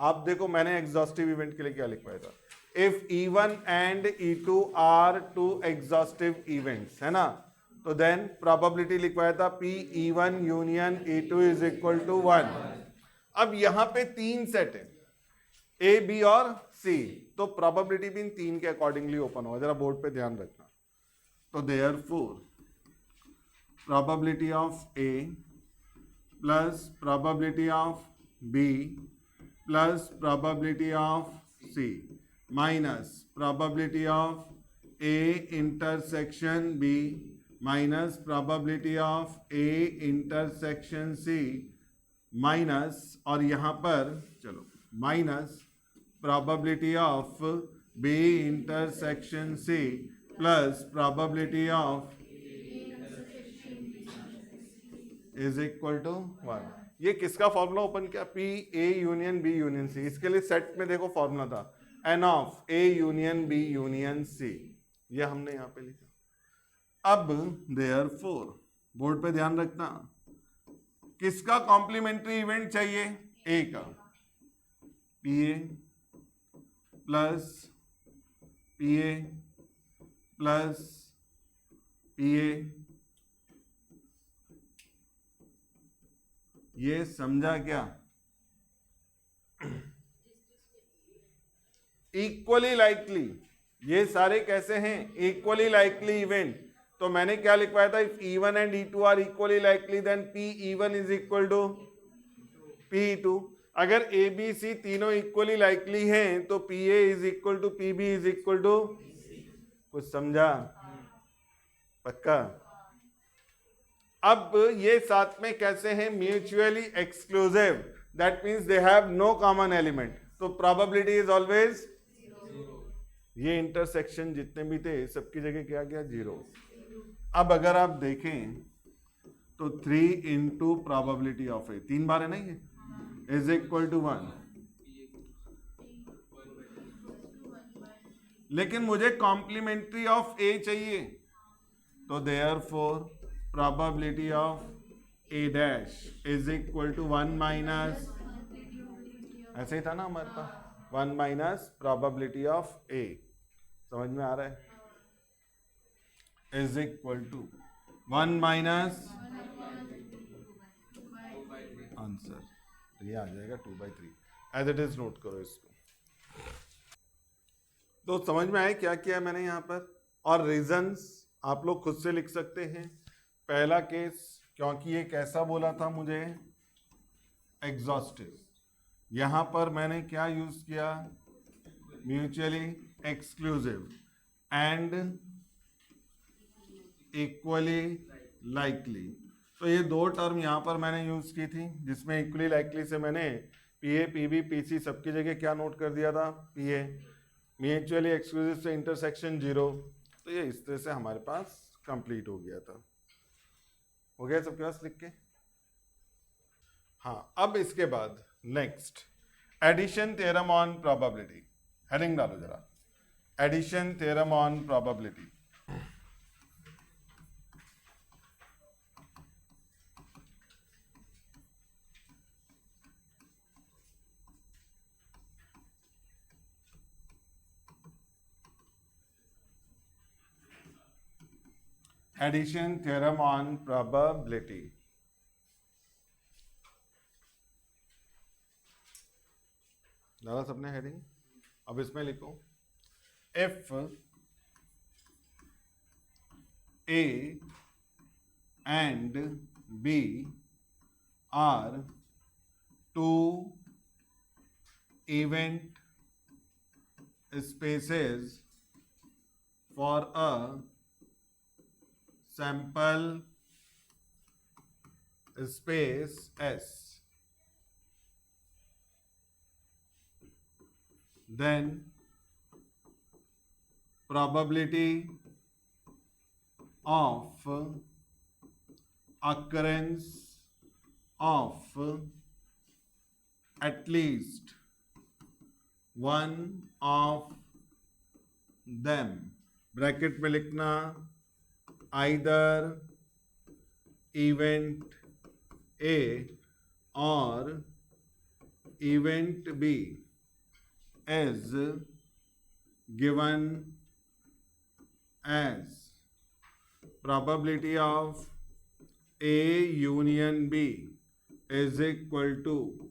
आप देखो मैंने exhaustive event के लिए क्या लिखवाया था, if E1 and E2 are two exhaustive events, है ना, तो then probability लिखवाया था P E1 union E2 is equal to 1। अब यहां पे तीन सेट है A, B और C, तो probability भी इन तीन के अकॉर्डिंगली ओपन होगा, जरा बोर्ड पे ध्यान रखना। तो therefore probability of A plus probability of B plus probability of C minus probability of A intersection B minus probability of A intersection C minus, और यहाँ पर चलो minus probability of B intersection C plus probability of is equal to 1। ये किसका formula open किया, P A union B union C, इसके लिए set में देखो फॉर्मूला था N of A union B union C, ये हमने यहां पे लिखा। अब therefore बोर्ड पे ध्यान रखना, किसका कॉम्प्लीमेंट्री इवेंट चाहिए, A का, PA plus PA plus PA, ये समझा क्या, इक्वली लाइकली, ये सारे कैसे हैं, इक्वली लाइकली इवेंट। तो मैंने क्या लिखवाया था, if E1 and E2 are equally likely then P E1 is equal to P E2। अगर A B C तीनों इक्वली लाइकली हैं तो PA is equal to PB is equal to, कुछ समझा, पक्का। अब ये साथ में कैसे हैं, mutually exclusive, that means they have no common element, तो प्रोबेबिलिटी इज ऑलवेज, ये इंटरसेक्शन जितने भी थे सबकी जगह क्या गया, 0। अब अगर आप देखें तो 3 इंटू प्रोबेबिलिटी ऑफ ए, 3 बार है ना ये, इज इक्वल टू 1, लेकिन मुझे कॉम्प्लीमेंट्री ऑफ ए चाहिए, तो therefore probability of A dash is equal to 1 minus, ऐसे ही था ना हमारे पास, 1 minus probability of A, समझ में आ रहा है, is equal to 1 minus answer, तो ये आ जाएगा 2/3, एज इट इज नोट करो इसको। तो समझ में आए क्या किया मैंने यहाँ पर, और रीजंस आप लोग खुद से लिख सकते हैं। पहला केस, क्योंकि ये कैसा बोला था मुझे, एग्जॉस्टिव, यहां पर मैंने क्या यूज किया, mutually exclusive and equally likely. तो ये दो टर्म यहां पर मैंने यूज की थी, जिसमें इक्वली लाइकली से मैंने PA PB PC सबकी जगह क्या नोट कर दिया था, PA, म्यूचुअली एक्सक्लूसिव से इंटरसेक्शन 0, तो ये इस तरह से हमारे पास कंप्लीट हो गया था। हो गया सबके पास लिख के, हाँ। अब इसके बाद next, addition theorem on probability, heading डालो जरा, addition theorem on probability. Addition theorem on probability, डाला सबने हेडिंग। अब इसमें लिखो, if A and B are two event spaces for a sample space S, then probability of occurrence of at least one of them, bracket में लिखना either event A or event B is given as probability of A union B is equal to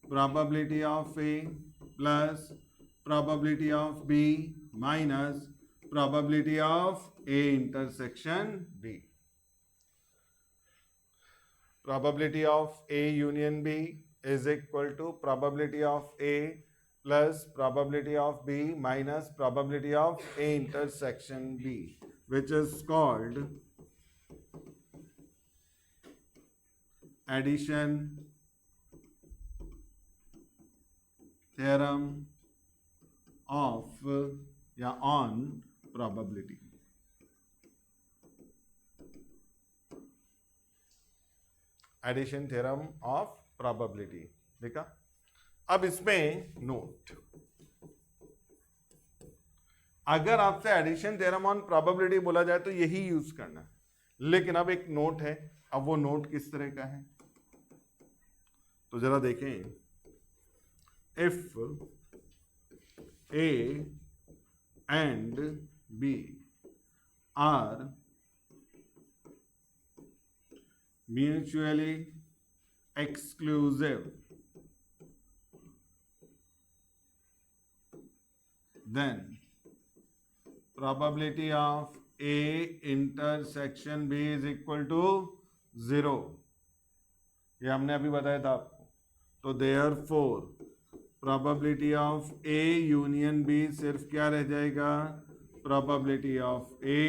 probability of A plus probability of B minus probability of A intersection B. Probability of A union B is equal to probability of A plus probability of B minus probability of A intersection B, which is called addition theorem of या on probability. Addition theorem of probability देखा. अब इसमें note, अगर आपसे addition theorem on probability बोला जाए तो यही यूज करना है, लेकिन अब एक नोट है. अब वो नोट किस तरह का है तो जरा देखें. If A and B are mutually exclusive, then probability of A intersection B is equal to 0. ये हमने अभी बताया था आपको. तो therefore probability of A union B सिर्फ क्या रह जाएगा, probability of A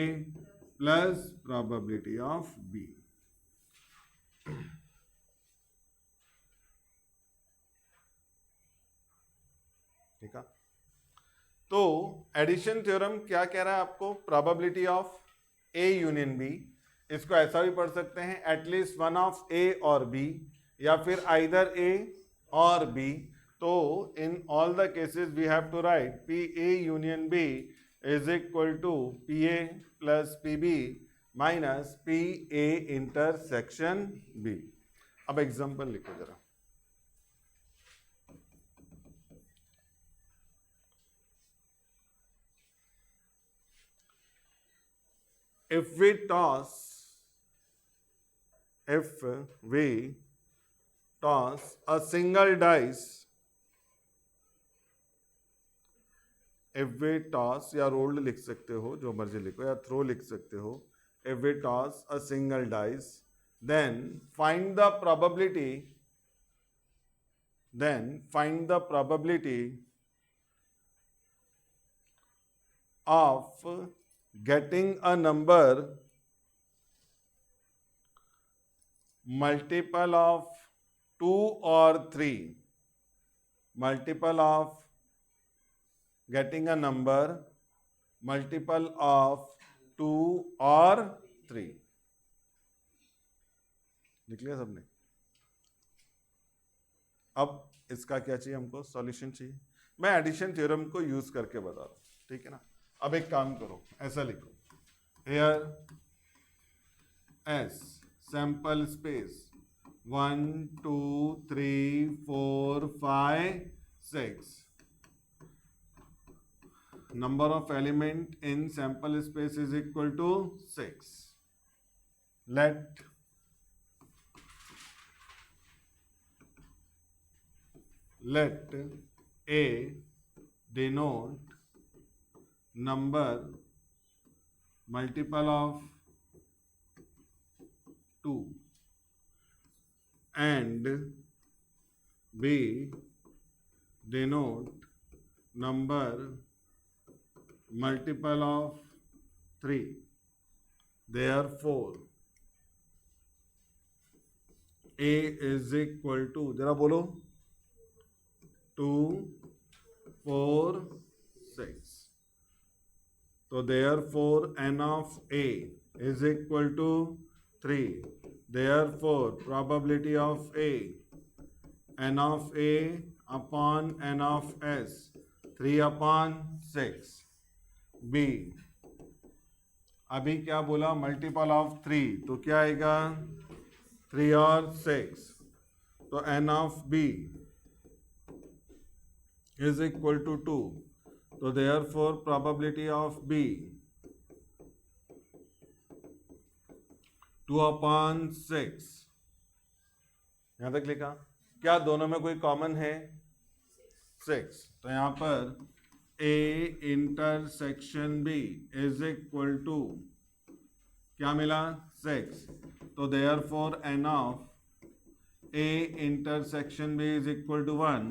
plus probability of B. ठीक है. तो एडिशन थ्योरम क्या कह रहा है आपको, probability of A union B. इसको ऐसा भी पढ़ सकते हैं एटलीस्ट वन ऑफ ए और बी, या फिर आइदर ए और बी. तो in all the cases we have to write P A union B is equal to P A plus P B minus P A intersection B. अब example लिखो जरा. If we toss a single dice, if we toss या rolled लिख सकते हो, जो मर्जी लिखो, या थ्रो लिख सकते हो. If we toss a single dice, then find the probability of getting a number multiple of 2 or 3, multiple of getting a number multiple of 2 or 3. लिख लिया सबने. अब इसका क्या चाहिए हमको, सॉल्यूशन चाहिए. मैं एडिशन थ्योरम को यूज करके बता रहा हूं, ठीक है ना. अब एक काम करो, ऐसा लिखो, hair S sample space 1 2 3 4 5 6, number of element in sample space is equal to 6. Let A denote number multiple of 2 and B denote number multiple of 3. Therefore A is equal to, जरा बोलो, 2, 4, 6. तो therefore n of A is equal to 3. Therefore probability of A, n of A upon n of S, 3 upon 6. B, अभी क्या बोला, multiple of 3, तो क्या आएगा 3 और 6, तो n of B is equal to 2. तो therefore probability of B 2 upon 6. यहां तक लिखा। क्या दोनों में कोई कॉमन है? 6। तो यहां पर A intersection B is equal to क्या मिला? 6। तो therefore n of A intersection B is equal to 1.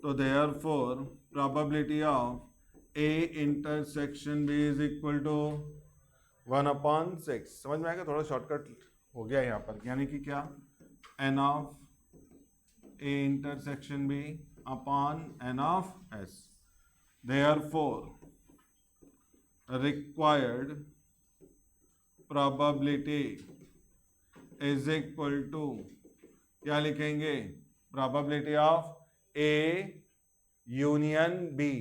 तो therefore probability of A intersection B is equal to 1 upon 6. समझ में आएगा? थोड़ा शॉर्टकट हो गया यहाँ पर, यानी कि क्या, n of A intersection B upon n of S. Therefore required probability is equal to, क्या लिखेंगे, probability of A union B.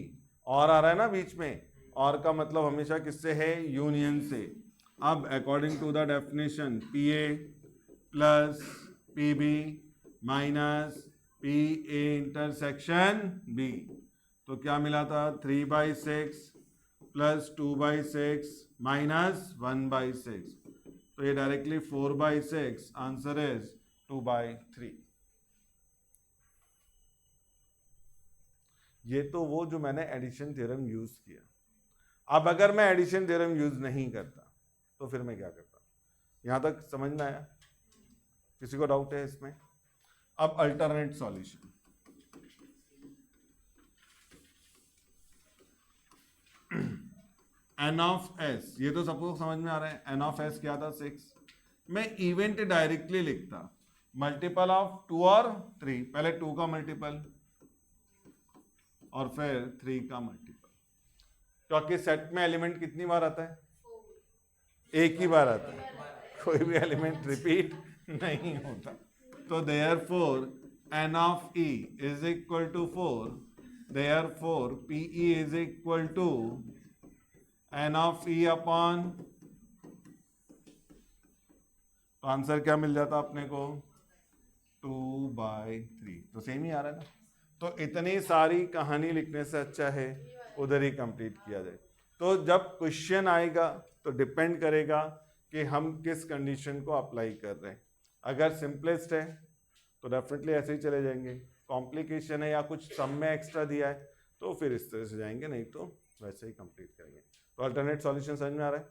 और आ रहा है ना बीच में, और का मतलब हमेशा किससे है? यूनियन से। अब according to the definition PA plus PB minus PA intersection B, तो क्या मिला था? 3/6 प्लस 2/6 माइनस 1/6, तो ये डायरेक्टली 4/6, आंसर इज 2/3। ये तो वो जो मैंने एडिशन थ्योरम यूज किया। अब अगर मैं एडिशन थ्योरम यूज नहीं करता तो फिर मैं क्या करता? यहां तक समझ में आया? किसी को डाउट है इसमें? अब alternate solution, n of s, ये तो सबको समझ में आ रहा है। n ऑफ s क्या था? 6। मैं इवेंट डायरेक्टली लिखता, मल्टीपल ऑफ 2 और 3, पहले 2 का मल्टीपल और फिर 3 का मल्टीपल, क्योंकि सेट में एलिमेंट कितनी बार आता है? एक ही बार आता है, कोई भी एलिमेंट रिपीट नहीं होता। तो therefore n of E is equal to 4, therefore PE is equal to n of E upon, तो आंसर क्या मिल जाता अपने को? 2/3। तो सेम ही आ रहा है ना। तो इतनी सारी कहानी लिखने से अच्छा है उधर ही कंप्लीट किया जाए। तो जब क्वेश्चन आएगा तो डिपेंड करेगा कि हम किस कंडीशन को अप्लाई कर रहे हैं। अगर सिंपलेस्ट है तो डेफिनेटली ऐसे ही चले जाएंगे, कॉम्प्लिकेशन है या कुछ सम में एक्स्ट्रा दिया है तो फिर इस तरह से जाएंगे, नहीं तो वैसे ही कंप्लीट करेंगे। तो अल्टरनेट सॉल्यूशन समझ में आ रहा है?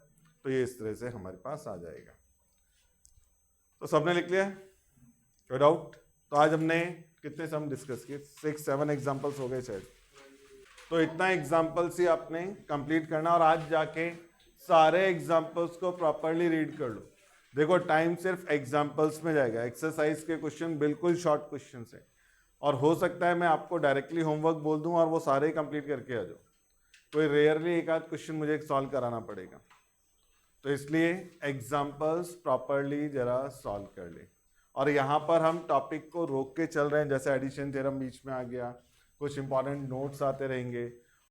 तो ये इस तरह से हमारे पास आ जाएगा। तो सबने लिख लिया? कोई डाउट? तो आज हमने कितने सम डिस्कस किए? 6-7 एग्जाम्पल्स हो गए शायद। तो इतना एग्जाम्पल्स ही आपने कंप्लीट करना और आज जाके सारे एग्जाम्पल्स को प्रॉपरली रीड कर लो। देखो टाइम सिर्फ एग्जाम्पल्स में जाएगा, एक्सरसाइज के क्वेश्चन बिल्कुल शॉर्ट क्वेश्चन है और हो सकता है मैं आपको डायरेक्टली होमवर्क बोल दूं और वो सारे ही कंप्लीट करके आ जाओ। कोई रेयरली एक आध क्वेश्चन मुझे सॉल्व कराना पड़ेगा, तो इसलिए एग्जाम्पल्स प्रॉपरली जरा सॉल्व कर ले। और यहाँ पर हम टॉपिक को रोक के चल रहे हैं, जैसे एडिशन थ्योरम बीच में आ गया, कुछ इंपॉर्टेंट नोट्स आते रहेंगे,